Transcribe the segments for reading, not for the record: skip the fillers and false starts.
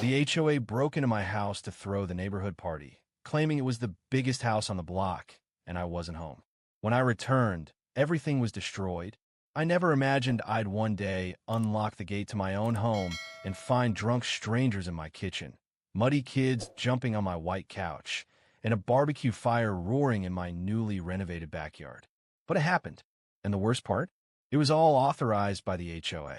The HOA broke into my house to throw the neighborhood party, claiming it was the biggest house on the block, and I wasn't home. When I returned, everything was destroyed. I never imagined I'd one day unlock the gate to my own home and find drunk strangers in my kitchen, muddy kids jumping on my white couch, and a barbecue fire roaring in my newly renovated backyard. But it happened. And the worst part? It was all authorized by the HOA.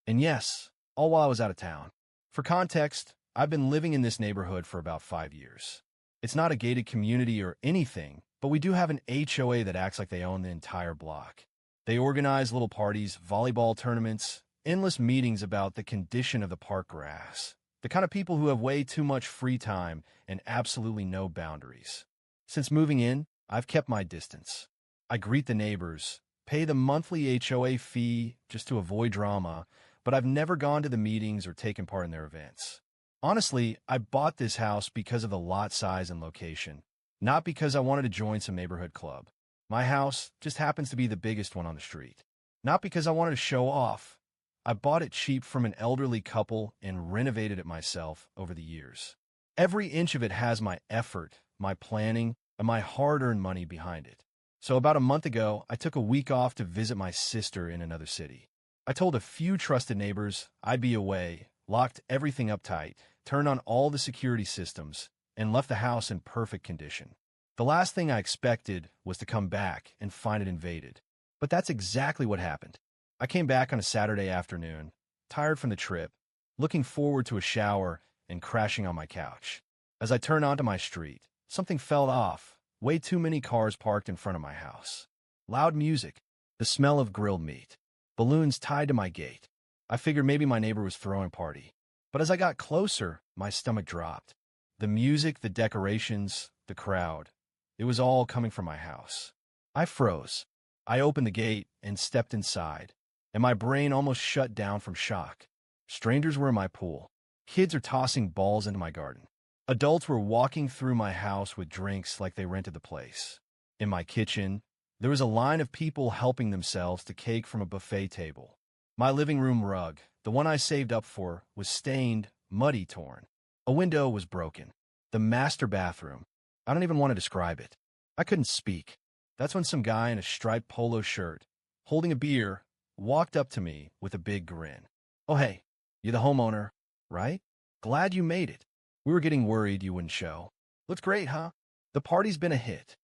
And yes, all while I was out of town. For context, I've been living in this neighborhood for about 5 years. It's not a gated community or anything, but we do have an HOA that acts like they own the entire block. They organize little parties, volleyball tournaments, endless meetings about the condition of the park grass. The kind of people who have way too much free time and absolutely no boundaries. Since moving in, I've kept my distance. I greet the neighbors, pay the monthly HOA fee just to avoid drama, but I've never gone to the meetings or taken part in their events. Honestly, I bought this house because of the lot size and location, not because I wanted to join some neighborhood club. My house just happens to be the biggest one on the street. Not because I wanted to show off. I bought it cheap from an elderly couple and renovated it myself over the years. Every inch of it has my effort, my planning, and my hard-earned money behind it. So about a month ago, I took a week off to visit my sister in another city. I told a few trusted neighbors I'd be away, locked everything up tight, turned on all the security systems, and left the house in perfect condition. The last thing I expected was to come back and find it invaded. But that's exactly what happened. I came back on a Saturday afternoon, tired from the trip, looking forward to a shower and crashing on my couch. As I turned onto my street, something fell off. Way too many cars parked in front of my house. Loud music, the smell of grilled meat, balloons tied to my gate. I figured maybe my neighbor was throwing a party. But as I got closer, my stomach dropped. The music, the decorations, the crowd. It was all coming from my house. I froze. I opened the gate and stepped inside, and my brain almost shut down from shock. Strangers were in my pool. Kids are tossing balls into my garden. Adults were walking through my house with drinks like they rented the place. In my kitchen, there was a line of people helping themselves to cake from a buffet table. My living room rug, the one I saved up for, was stained, muddy, torn. A window was broken. The master bathroom. I don't even want to describe it. I couldn't speak. That's when some guy in a striped polo shirt, holding a beer, walked up to me with a big grin. "Oh, hey, you're the homeowner, right? Glad you made it. We were getting worried you wouldn't show. Looks great, huh? The party's been a hit."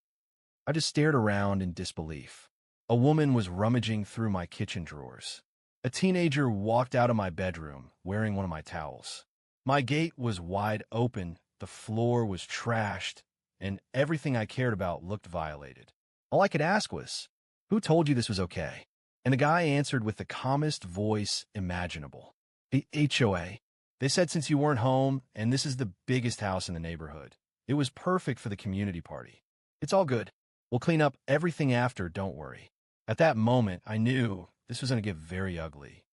I just stared around in disbelief. A woman was rummaging through my kitchen drawers. A teenager walked out of my bedroom wearing one of my towels. My gate was wide open, the floor was trashed, and everything I cared about looked violated. All I could ask was, "Who told you this was okay?" And the guy answered with the calmest voice imaginable. "The HOA. They said since you weren't home, and this is the biggest house in the neighborhood, it was perfect for the community party. It's all good. We'll clean up everything after, don't worry." At that moment, I knew this was going to get very ugly.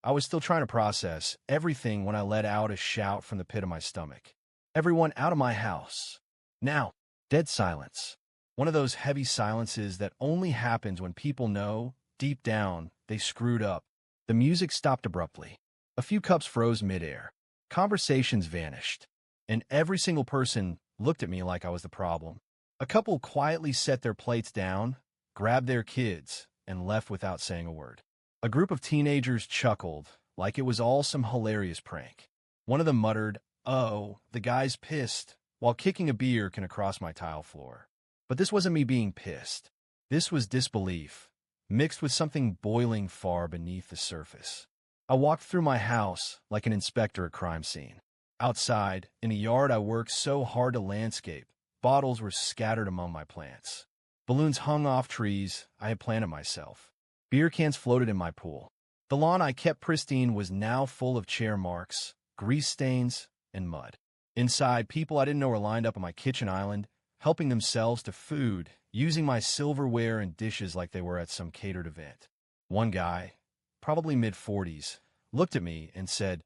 I was still trying to process everything when I let out a shout from the pit of my stomach. "Everyone out of my house. Now." Dead silence. One of those heavy silences that only happens when people know, deep down, they screwed up. The music stopped abruptly. A few cups froze midair. Conversations vanished. And every single person looked at me like I was the problem. A couple quietly set their plates down, grabbed their kids, and left without saying a word. A group of teenagers chuckled, like it was all some hilarious prank. One of them muttered, "Oh, the guy's pissed," while kicking a beer can across my tile floor. But this wasn't me being pissed. This was disbelief, mixed with something boiling far beneath the surface. I walked through my house like an inspector at crime scene. Outside, in a yard I worked so hard to landscape, bottles were scattered among my plants. Balloons hung off trees I had planted myself. Beer cans floated in my pool. The lawn I kept pristine was now full of chair marks, grease stains, and mud. Inside, people I didn't know were lined up on my kitchen island, helping themselves to food, using my silverware and dishes like they were at some catered event. One guy, probably mid-40s, looked at me and said,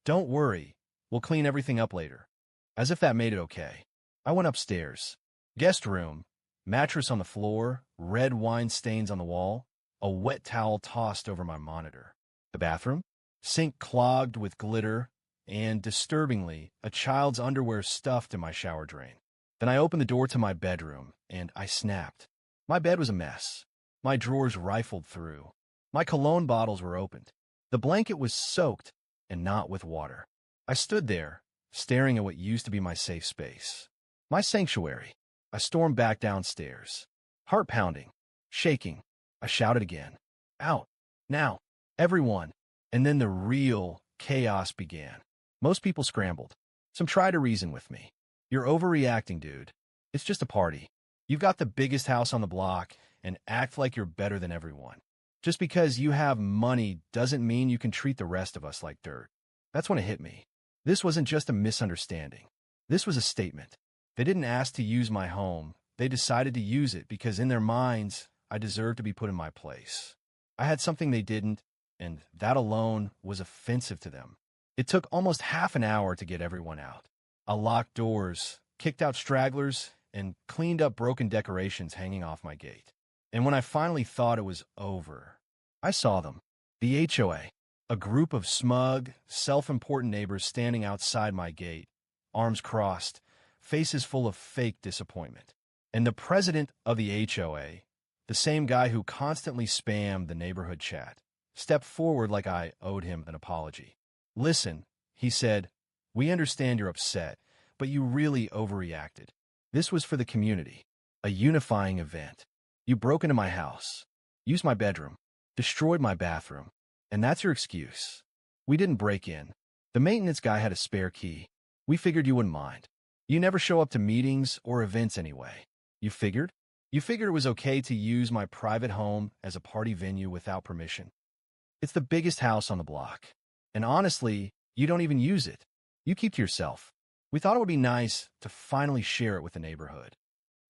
"Don't worry, we'll clean everything up later." As if that made it okay. I went upstairs. Guest room, mattress on the floor, red wine stains on the wall, a wet towel tossed over my monitor. The bathroom, sink clogged with glitter, and, disturbingly, a child's underwear stuffed in my shower drain. Then I opened the door to my bedroom, and I snapped. My bed was a mess. My drawers rifled through. My cologne bottles were opened. The blanket was soaked, and not with water. I stood there, staring at what used to be my safe space. My sanctuary. I stormed back downstairs. Heart pounding, shaking. I shouted again. Out. Now. Everyone. And then the real chaos began. Most people scrambled. Some tried to reason with me. You're overreacting, dude. It's just a party. You've got the biggest house on the block, and act like you're better than everyone. Just because you have money doesn't mean you can treat the rest of us like dirt. That's when it hit me. This wasn't just a misunderstanding. This was a statement. They didn't ask to use my home. They decided to use it because in their minds, I deserved to be put in my place. I had something they didn't, and that alone was offensive to them. It took almost half an hour to get everyone out. I locked doors, kicked out stragglers, and cleaned up broken decorations hanging off my gate. And when I finally thought it was over, I saw them. The HOA, a group of smug, self-important neighbors standing outside my gate, arms crossed, faces full of fake disappointment. And the president of the HOA, the same guy who constantly spammed the neighborhood chat, stepped forward like I owed him an apology. Listen, he said, we understand you're upset, but you really overreacted. This was for the community, a unifying event. You broke into my house, used my bedroom, destroyed my bathroom, and that's your excuse. We didn't break in. The maintenance guy had a spare key. We figured you wouldn't mind. You never show up to meetings or events anyway. You figured? You figured it was okay to use my private home as a party venue without permission. It's the biggest house on the block. And honestly, you don't even use it. You keep to yourself. We thought it would be nice to finally share it with the neighborhood.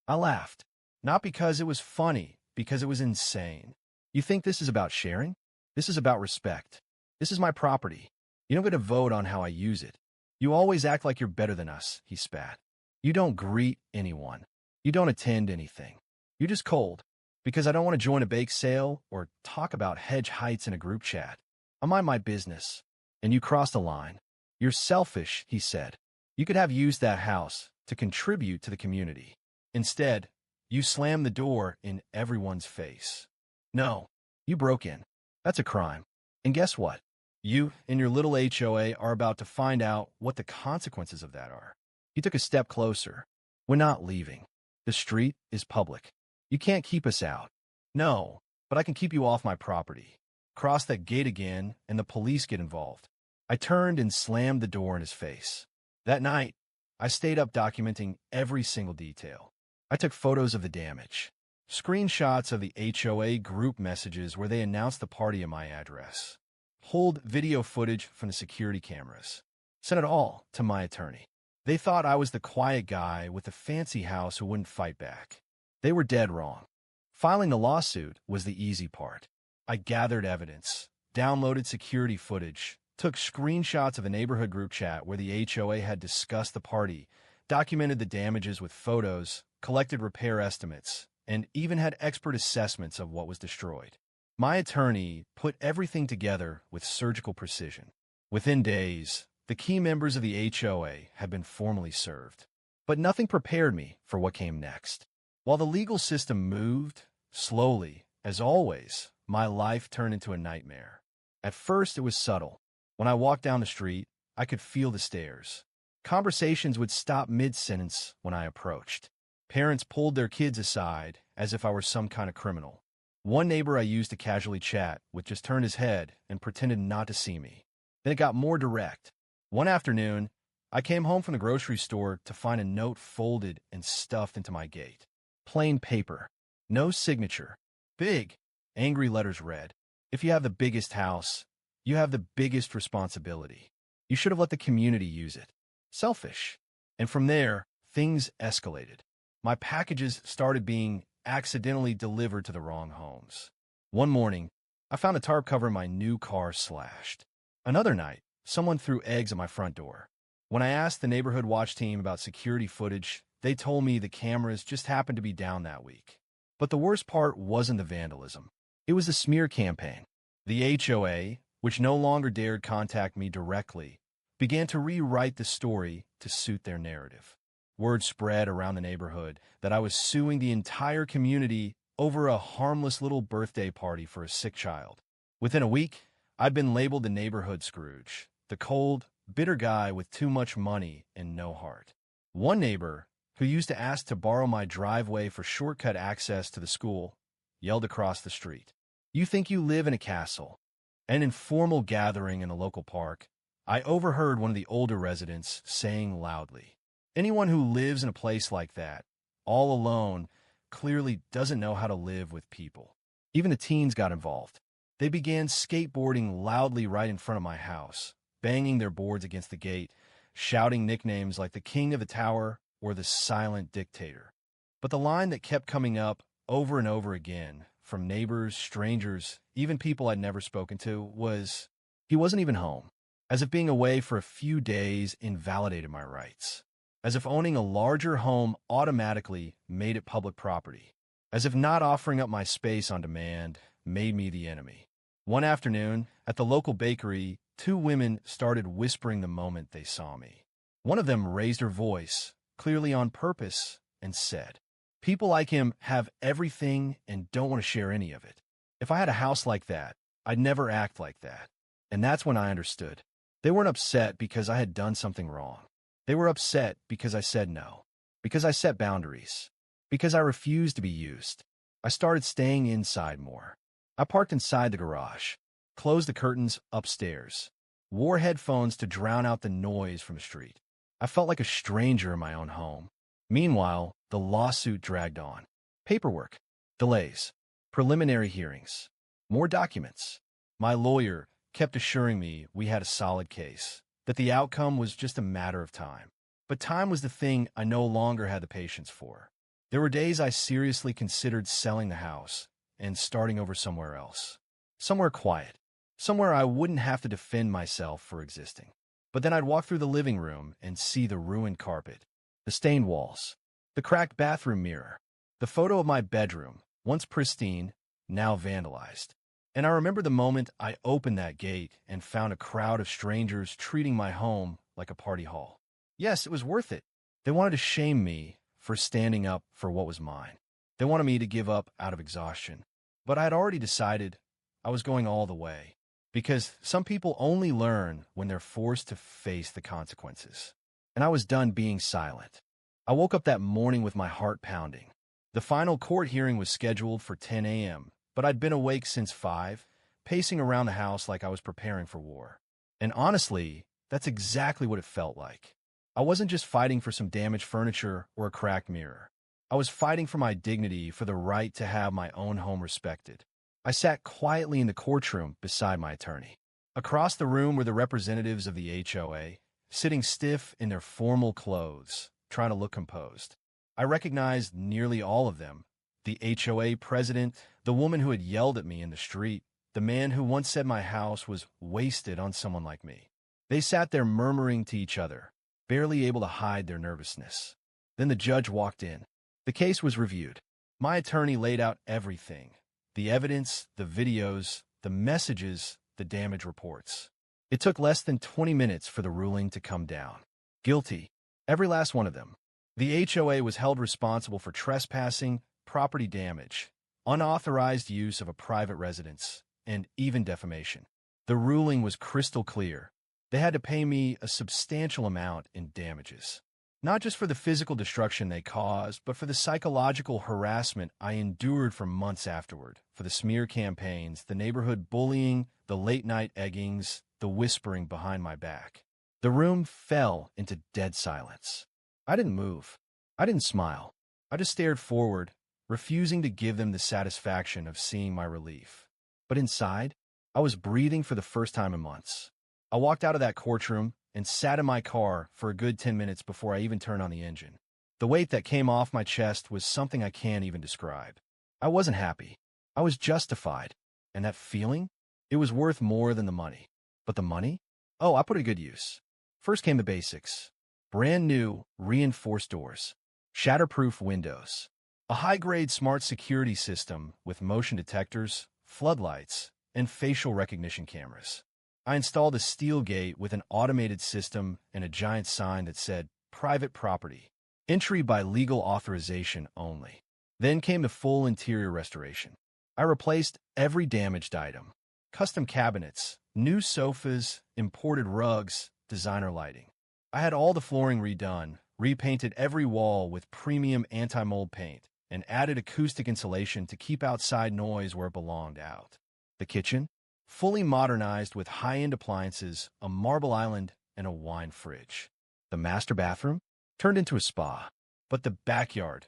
I laughed. Not because it was funny, because it was insane. You think this is about sharing? This is about respect. This is my property. You don't get to vote on how I use it. You always act like you're better than us, he spat. You don't greet anyone. You don't attend anything. You're just cold. Because I don't want to join a bake sale or talk about hedge heights in a group chat. I mind my business. And you crossed a line. You're selfish, he said. You could have used that house to contribute to the community. Instead, you slammed the door in everyone's face. No, you broke in. That's a crime. And guess what? You and your little HOA are about to find out what the consequences of that are. He took a step closer. We're not leaving. The street is public. You can't keep us out. No, but I can keep you off my property. Cross that gate again, and the police get involved. I turned and slammed the door in his face. That night, I stayed up documenting every single detail. I took photos of the damage, screenshots of the HOA group messages where they announced the party at my address, pulled video footage from the security cameras, sent it all to my attorney. They thought I was the quiet guy with the fancy house who wouldn't fight back. They were dead wrong. Filing the lawsuit was the easy part. I gathered evidence, downloaded security footage, took screenshots of a neighborhood group chat where the HOA had discussed the party, documented the damages with photos, collected repair estimates, and even had expert assessments of what was destroyed. My attorney put everything together with surgical precision. Within days, the key members of the HOA had been formally served. But nothing prepared me for what came next. While the legal system moved, slowly, as always, my life turned into a nightmare. At first, it was subtle. When I walked down the street, I could feel the stares. Conversations would stop mid-sentence when I approached. Parents pulled their kids aside as if I were some kind of criminal. One neighbor I used to casually chat with just turned his head and pretended not to see me. Then it got more direct. One afternoon, I came home from the grocery store to find a note folded and stuffed into my gate. Plain paper. No signature. Big, angry letters read, "If you have the biggest house, you have the biggest responsibility. You should have let the community use it. Selfish." And from there, things escalated. My packages started being accidentally delivered to the wrong homes. One morning, I found a tarp covering my new car slashed. Another night, someone threw eggs at my front door. When I asked the neighborhood watch team about security footage, they told me the cameras just happened to be down that week. But the worst part wasn't the vandalism. It was the smear campaign. The HOA, which no longer dared contact me directly, began to rewrite the story to suit their narrative. Word spread around the neighborhood that I was suing the entire community over a harmless little birthday party for a sick child. Within a week, I'd been labeled the neighborhood Scrooge, the cold, bitter guy with too much money and no heart. One neighbor, who used to ask to borrow my driveway for shortcut access to the school, yelled across the street, "You think you live in a castle?" At an informal gathering in a local park, I overheard one of the older residents saying loudly, "Anyone who lives in a place like that, all alone, clearly doesn't know how to live with people." Even the teens got involved. They began skateboarding loudly right in front of my house, banging their boards against the gate, shouting nicknames like the King of the Tower or the Silent Dictator. But the line that kept coming up over and over again, from neighbors, strangers, even people I'd never spoken to, was, "He wasn't even home." As if being away for a few days invalidated my rights. As if owning a larger home automatically made it public property. As if not offering up my space on demand made me the enemy. One afternoon, at the local bakery, two women started whispering the moment they saw me. One of them raised her voice, clearly on purpose, and said, "People like him have everything and don't want to share any of it. If I had a house like that, I'd never act like that." And that's when I understood. They weren't upset because I had done something wrong. They were upset because I said no, because I set boundaries, because I refused to be used. I started staying inside more. I parked inside the garage, closed the curtains upstairs, wore headphones to drown out the noise from the street. I felt like a stranger in my own home. Meanwhile, the lawsuit dragged on. Paperwork, delays, preliminary hearings, more documents. My lawyer kept assuring me we had a solid case, that the outcome was just a matter of time. But time was the thing I no longer had the patience for. There were days I seriously considered selling the house and starting over somewhere else. Somewhere quiet. Somewhere I wouldn't have to defend myself for existing. But then I'd walk through the living room and see the ruined carpet, the stained walls, the cracked bathroom mirror, the photo of my bedroom, once pristine, now vandalized. And I remember the moment I opened that gate and found a crowd of strangers treating my home like a party hall. Yes, it was worth it. They wanted to shame me for standing up for what was mine. They wanted me to give up out of exhaustion. But I had already decided I was going all the way. Because some people only learn when they're forced to face the consequences. And I was done being silent. I woke up that morning with my heart pounding. The final court hearing was scheduled for 10 a.m., but I'd been awake since 5, pacing around the house like I was preparing for war. And honestly, that's exactly what it felt like. I wasn't just fighting for some damaged furniture or a cracked mirror. I was fighting for my dignity, for the right to have my own home respected. I sat quietly in the courtroom beside my attorney. Across the room were the representatives of the HOA, sitting stiff in their formal clothes, trying to look composed. I recognized nearly all of them. The HOA president, the woman who had yelled at me in the street, the man who once said my house was wasted on someone like me. They sat there murmuring to each other, barely able to hide their nervousness. Then the judge walked in. The case was reviewed. My attorney laid out everything. The evidence, the videos, the messages, the damage reports. It took less than 20 minutes for the ruling to come down. Guilty. Every last one of them. The HOA was held responsible for trespassing, property damage, unauthorized use of a private residence, and even defamation. The ruling was crystal clear. They had to pay me a substantial amount in damages. Not just for the physical destruction they caused, but for the psychological harassment I endured for months afterward, for the smear campaigns, the neighborhood bullying, the late-night eggings, the whispering behind my back. The room fell into dead silence. I didn't move. I didn't smile. I just stared forward, refusing to give them the satisfaction of seeing my relief. But inside, I was breathing for the first time in months. I walked out of that courtroom and sat in my car for a good 10 minutes before I even turned on the engine. The weight that came off my chest was something I can't even describe. I wasn't happy. I was justified. And that feeling? It was worth more than the money. But the money? Oh, I put it to good use. First came the basics. Brand new, reinforced doors. Shatterproof windows. A high-grade smart security system with motion detectors, floodlights, and facial recognition cameras. I installed a steel gate with an automated system and a giant sign that said, "Private property. Entry by legal authorization only." Then came the full interior restoration. I replaced every damaged item. Custom cabinets, new sofas, imported rugs, designer lighting. I had all the flooring redone, repainted every wall with premium anti-mold paint, and added acoustic insulation to keep outside noise where it belonged out. The kitchen, fully modernized with high-end appliances, a marble island, and a wine fridge. The master bathroom turned into a spa. But the backyard,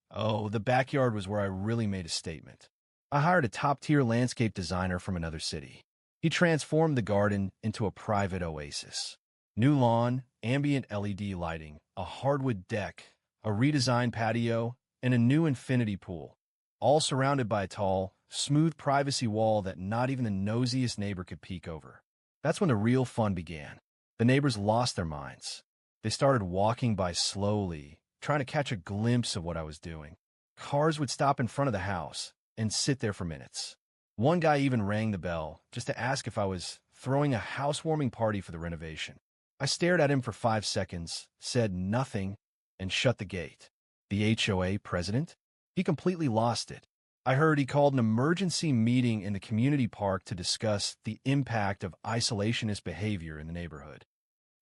oh, the backyard was where I really made a statement. I hired a top-tier landscape designer from another city. He transformed the garden into a private oasis. New lawn, ambient LED lighting, a hardwood deck, a redesigned patio, and a new infinity pool, all surrounded by a tall, smooth privacy wall that not even the nosiest neighbor could peek over. That's when the real fun began. The neighbors lost their minds. They started walking by slowly, trying to catch a glimpse of what I was doing. Cars would stop in front of the house and sit there for minutes. One guy even rang the bell just to ask if I was throwing a housewarming party for the renovation. I stared at him for 5 seconds, said nothing, and shut the gate. The HOA president? He completely lost it. I heard he called an emergency meeting in the community park to discuss the impact of isolationist behavior in the neighborhood.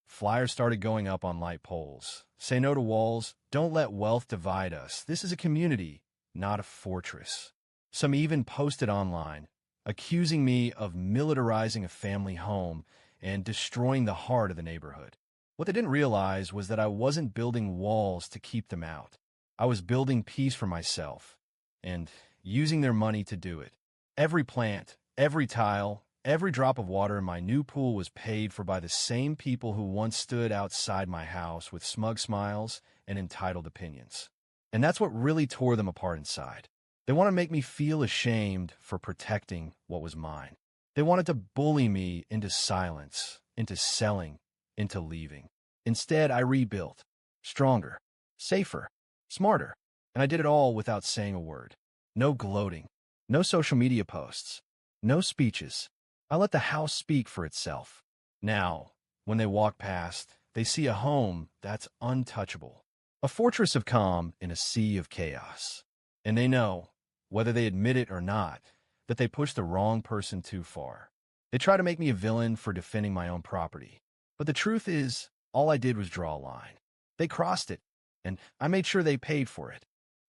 Flyers started going up on light poles. Say no to walls. Don't let wealth divide us. This is a community, not a fortress. Some even posted online, accusing me of militarizing a family home and destroying the heart of the neighborhood. What they didn't realize was that I wasn't building walls to keep them out. I was building peace for myself and using their money to do it. Every plant, every tile, every drop of water in my new pool was paid for by the same people who once stood outside my house with smug smiles and entitled opinions. And that's what really tore them apart inside. They want to make me feel ashamed for protecting what was mine. They wanted to bully me into silence, into selling, into leaving. Instead, I rebuilt. Stronger, safer, smarter. And I did it all without saying a word. No gloating. No social media posts. No speeches. I let the house speak for itself. Now, when they walk past, they see a home that's untouchable. A fortress of calm in a sea of chaos. And they know, whether they admit it or not, that they pushed the wrong person too far. They try to make me a villain for defending my own property. But the truth is, all I did was draw a line. They crossed it, and I made sure they paid for it.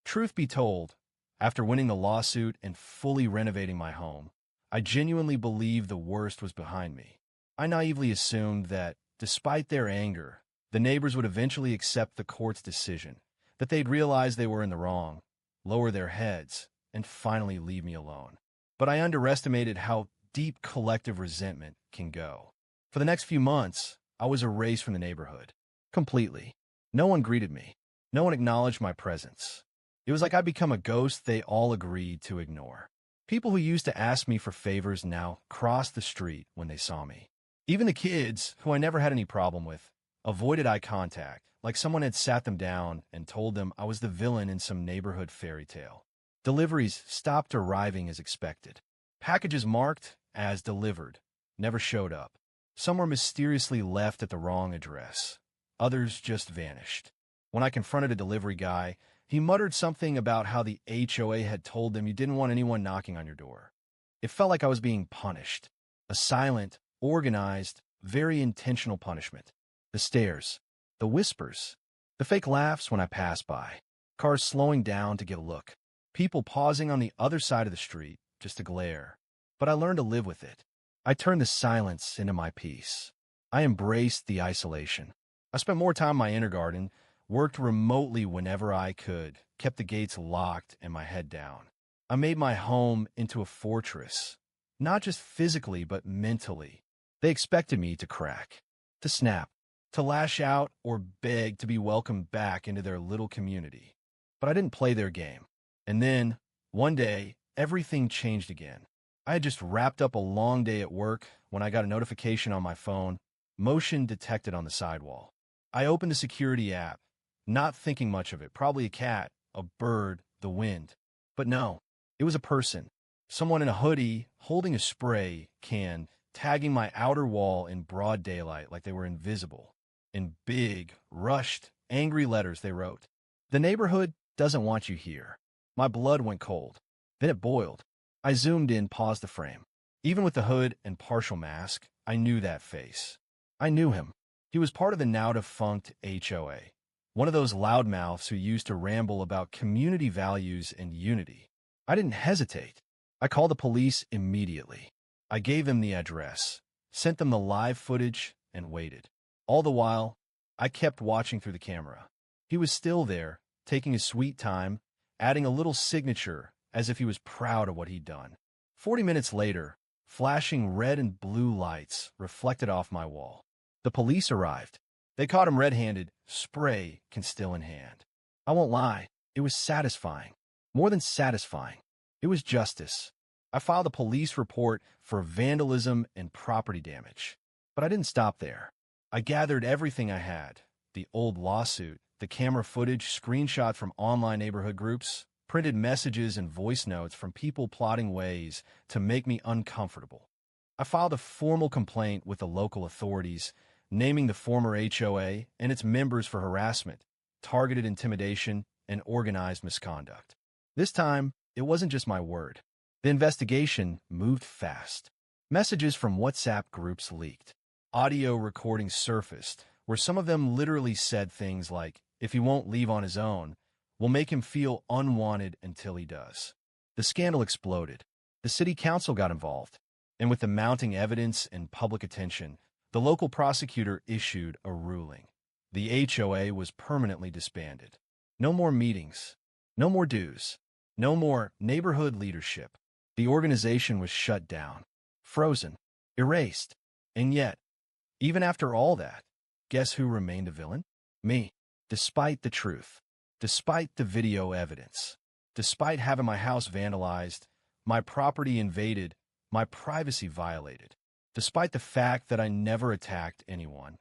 Truth be told, after winning the lawsuit and fully renovating my home, I genuinely believed the worst was behind me. I naively assumed that, despite their anger, the neighbors would eventually accept the court's decision, that they'd realize they were in the wrong, lower their heads, and finally leave me alone. But I underestimated how deep collective resentment can go. For the next few months, I was erased from the neighborhood. Completely. No one greeted me. No one acknowledged my presence. It was like I'd become a ghost they all agreed to ignore. People who used to ask me for favors now crossed the street when they saw me. Even the kids, who I never had any problem with, avoided eye contact, like someone had sat them down and told them I was the villain in some neighborhood fairy tale. Deliveries stopped arriving as expected. Packages marked as delivered never showed up. Some were mysteriously left at the wrong address. Others just vanished. When I confronted a delivery guy, he muttered something about how the HOA had told them you didn't want anyone knocking on your door. It felt like I was being punished. A silent, organized, very intentional punishment. The stares, the whispers, the fake laughs when I passed by, cars slowing down to get a look, people pausing on the other side of the street just to glare. But I learned to live with it. I turned the silence into my peace. I embraced the isolation. I spent more time in my inner garden, worked remotely whenever I could, kept the gates locked and my head down. I made my home into a fortress, not just physically, but mentally. They expected me to crack, to snap, to lash out or beg to be welcomed back into their little community. But I didn't play their game. And then, one day, everything changed again. I had just wrapped up a long day at work when I got a notification on my phone, motion detected on the sidewall. I opened the security app, not thinking much of it, probably a cat, a bird, the wind. But no, it was a person, someone in a hoodie holding a spray can tagging my outer wall in broad daylight like they were invisible. In big, rushed, angry letters they wrote, "The neighborhood doesn't want you here." My blood went cold. Then it boiled. I zoomed in, paused the frame. Even with the hood and partial mask, I knew that face. I knew him. He was part of the now-defunct HOA, one of those loudmouths who used to ramble about community values and unity. I didn't hesitate. I called the police immediately. I gave them the address, sent them the live footage, and waited. All the while, I kept watching through the camera. He was still there, taking his sweet time, adding a little signature as if he was proud of what he'd done. 40 minutes later, flashing red and blue lights reflected off my wall. The police arrived. They caught him red-handed, spray can still in hand. I won't lie, it was satisfying. More than satisfying. It was justice. I filed a police report for vandalism and property damage. But I didn't stop there. I gathered everything I had, the old lawsuit, the camera footage, screenshots from online neighborhood groups, printed messages and voice notes from people plotting ways to make me uncomfortable. I filed a formal complaint with the local authorities, naming the former HOA and its members for harassment, targeted intimidation, and organized misconduct. This time, it wasn't just my word. The investigation moved fast. Messages from WhatsApp groups leaked. Audio recordings surfaced, where some of them literally said things like, "If he won't leave on his own, we'll make him feel unwanted until he does." The scandal exploded. The city council got involved. And with the mounting evidence and public attention, the local prosecutor issued a ruling. The HOA was permanently disbanded. No more meetings. No more dues. No more neighborhood leadership. The organization was shut down. Frozen. Erased. And yet, even after all that, guess who remained the villain? Me. Despite the truth. Despite the video evidence. Despite having my house vandalized, my property invaded, my privacy violated. Despite the fact that I never attacked anyone,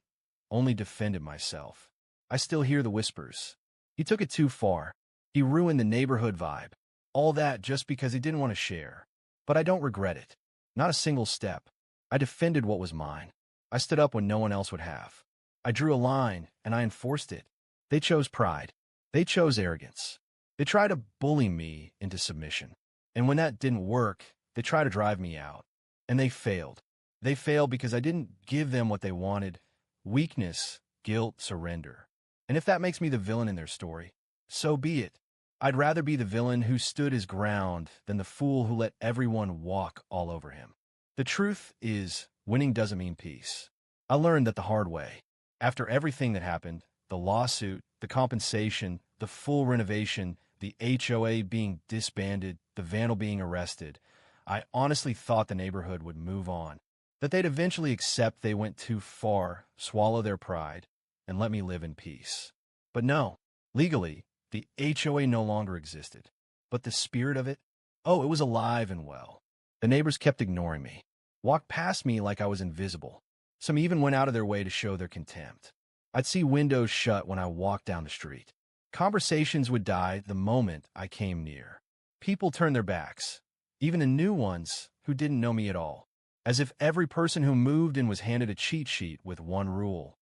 only defended myself, I still hear the whispers. He took it too far. He ruined the neighborhood vibe. All that just because he didn't want to share. But I don't regret it. Not a single step. I defended what was mine. I stood up when no one else would have. I drew a line, and I enforced it. They chose pride. They chose arrogance. They tried to bully me into submission. And when that didn't work, they tried to drive me out. And they failed. They failed because I didn't give them what they wanted: weakness, guilt, surrender. And if that makes me the villain in their story, so be it. I'd rather be the villain who stood his ground than the fool who let everyone walk all over him. The truth is, winning doesn't mean peace. I learned that the hard way. After everything that happened, the lawsuit, the compensation, the full renovation, the HOA being disbanded, the vandal being arrested, I honestly thought the neighborhood would move on, that they'd eventually accept they went too far, swallow their pride, and let me live in peace. But no, legally, the HOA no longer existed. But the spirit of it, oh, it was alive and well. The neighbors kept ignoring me, walked past me like I was invisible. Some even went out of their way to show their contempt. I'd see windows shut when I walked down the street. Conversations would die the moment I came near. People turned their backs, even the new ones who didn't know me at all, as if every person who moved in was handed a cheat sheet with one rule: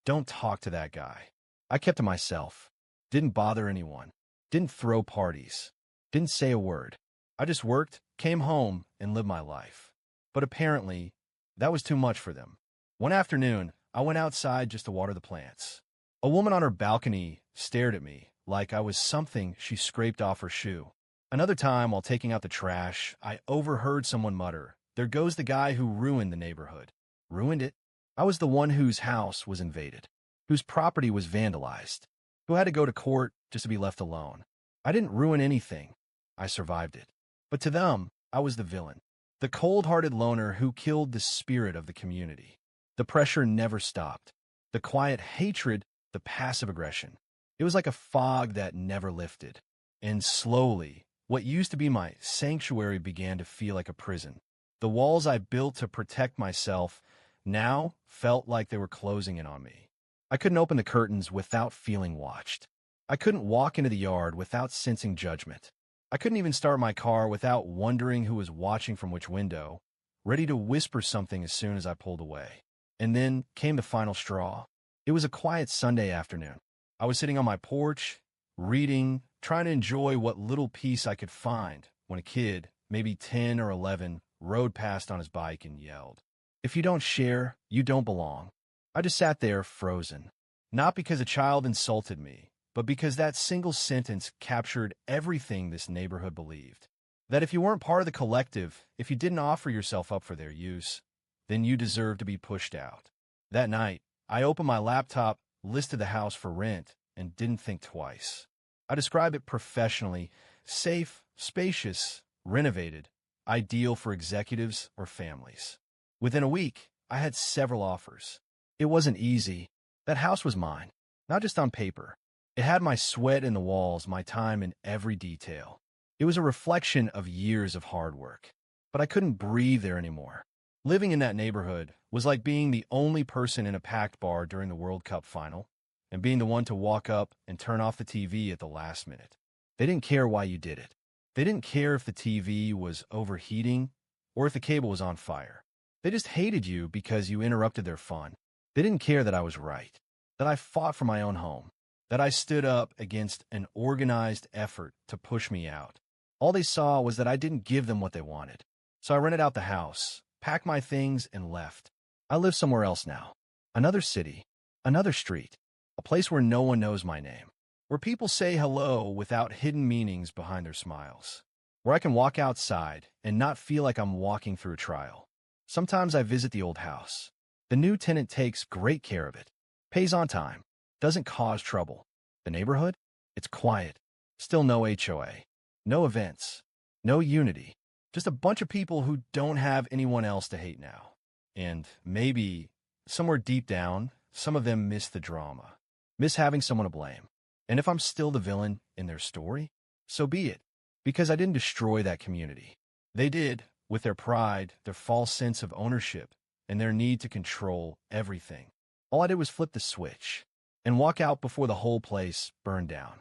don't talk to that guy. I kept to myself, didn't bother anyone, didn't throw parties, didn't say a word. I just worked, came home, and lived my life. But apparently, that was too much for them. One afternoon, I went outside just to water the plants. A woman on her balcony stared at me like I was something she scraped off her shoe. Another time, while taking out the trash, I overheard someone mutter, "There goes the guy who ruined the neighborhood." Ruined it? I was the one whose house was invaded, whose property was vandalized, who had to go to court just to be left alone. I didn't ruin anything. I survived it. But to them, I was the villain, the cold-hearted loner who killed the spirit of the community. The pressure never stopped. The quiet hatred, the passive aggression. It was like a fog that never lifted. And slowly, what used to be my sanctuary began to feel like a prison. The walls I built to protect myself now felt like they were closing in on me. I couldn't open the curtains without feeling watched. I couldn't walk into the yard without sensing judgment. I couldn't even start my car without wondering who was watching from which window. ready to whisper something as soon as I pulled away. And then came the final straw. It was a quiet Sunday afternoon. I was sitting on my porch, reading, trying to enjoy what little peace I could find when a kid, maybe 10 or 11, rode past on his bike and yelled, "If you don't share, you don't belong." I just sat there frozen. Not because a child insulted me, but because that single sentence captured everything this neighborhood believed. That if you weren't part of the collective, if you didn't offer yourself up for their use, then you deserved to be pushed out. That night, I opened my laptop, listed the house for rent, and didn't think twice. I describe it professionally: safe, spacious, renovated, ideal for executives or families. Within a week, I had several offers. It wasn't easy. That house was mine, not just on paper. It had my sweat in the walls, my time in every detail. It was a reflection of years of hard work. But I couldn't breathe there anymore. Living in that neighborhood was like being the only person in a packed bar during the World Cup final and being the one to walk up and turn off the TV at the last minute. They didn't care why you did it. They didn't care if the TV was overheating or if the cable was on fire. They just hated you because you interrupted their fun. They didn't care that I was right, that I fought for my own home, that I stood up against an organized effort to push me out. All they saw was that I didn't give them what they wanted. So I rented out the house, packed my things, and left. I live somewhere else now. Another city, another street, a place where no one knows my name, where people say hello without hidden meanings behind their smiles, where I can walk outside and not feel like I'm walking through a trial. Sometimes I visit the old house. The new tenant takes great care of it, pays on time, doesn't cause trouble. The neighborhood? It's quiet. Still no HOA, no events, no unity. Just a bunch of people who don't have anyone else to hate now. And maybe, somewhere deep down, some of them miss the drama, miss having someone to blame. And if I'm still the villain in their story, so be it, because I didn't destroy that community. They did, with their pride, their false sense of ownership, and their need to control everything. All I did was flip the switch and walk out before the whole place burned down.